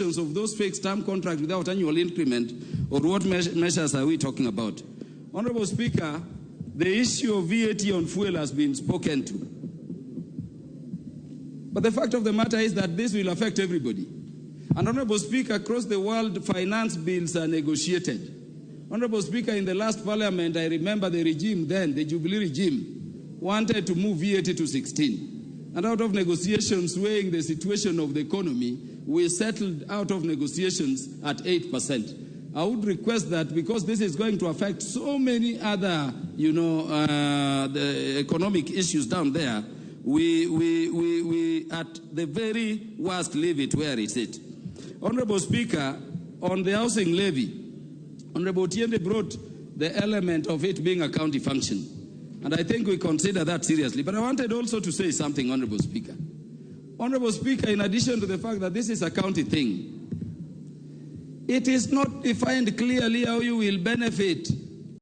of those fixed term contracts without annual increment, or what measures are we talking about? Honorable Speaker, the issue of VAT on fuel has been spoken to. But the fact of the matter is that this will affect everybody. And Honorable Speaker, across the world, finance bills are negotiated. Honorable Speaker, in the last parliament, I remember the regime then, the Jubilee regime, wanted to move VAT to 16. And out of negotiations weighing the situation of the economy, we settled out of negotiations at 8%. I would request that, because this is going to affect so many other, the economic issues down there, we at the very worst leave it where it is. Honorable Speaker, on the housing levy, Honorable Tiende brought the element of it being a county function. And I think we consider that seriously. But I wanted also to say something, Honorable Speaker. Honorable Speaker, in addition to the fact that this is a county thing, it is not defined clearly how you will benefit